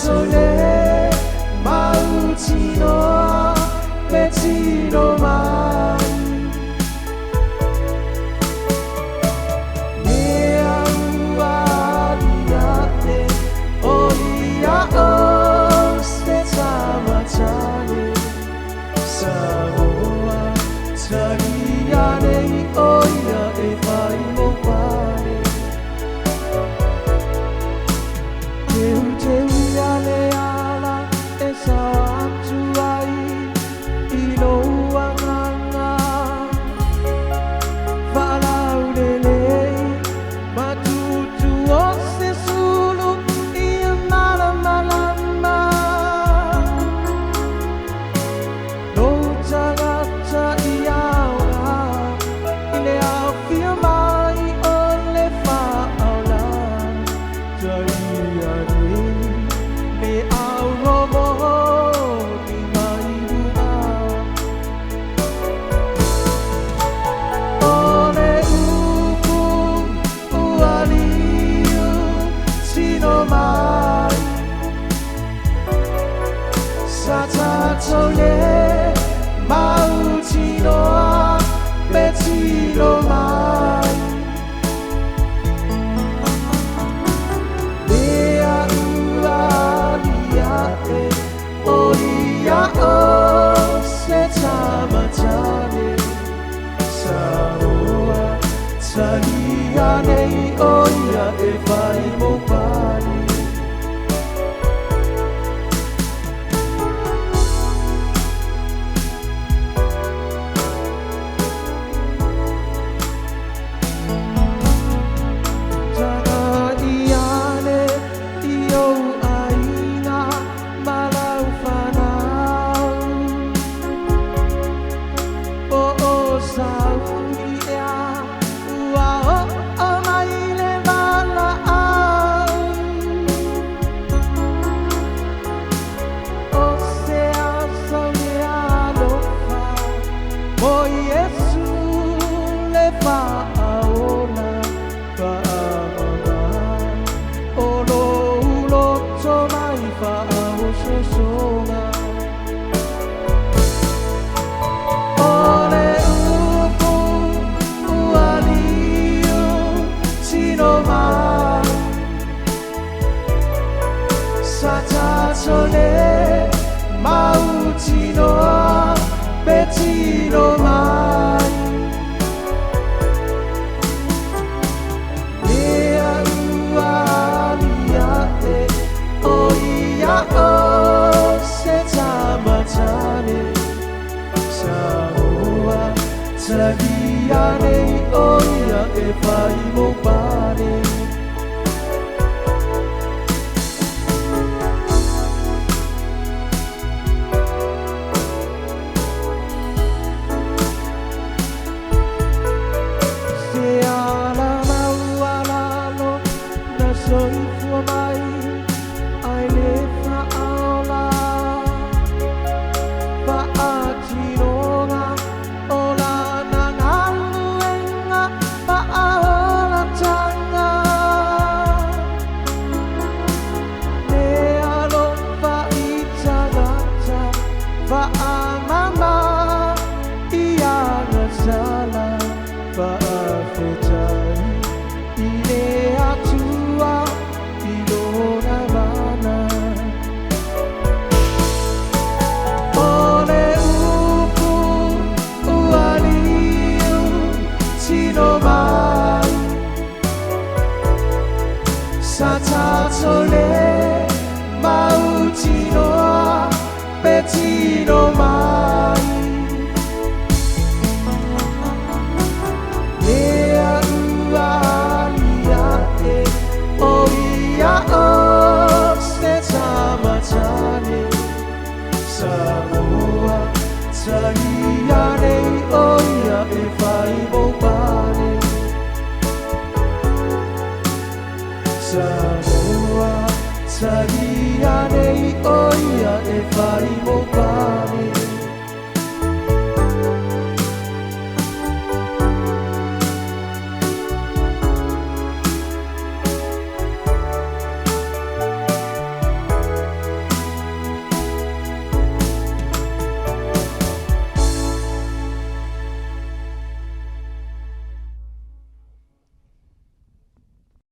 sole mautino petino mai nea ualiate olia osteta matane samoa tariane oia e fai mopane sole mautino petino mai nea ualiate olia osteta matane samoa taliane oia e fai mopane sole mautino petino mai nea ualiate oia osteta matane samoa taliane oia e fai mopane soy for mai ai le fa aula fa atirona ola na ngaluenga fa aula tanga ne alo fa itagata fa amama ia ngasala fa afetai ile atu sole mautino petino mai nea ualiate oia osteta matane samoa taliane oia e fai mopane samoa taliane oia e fai mopane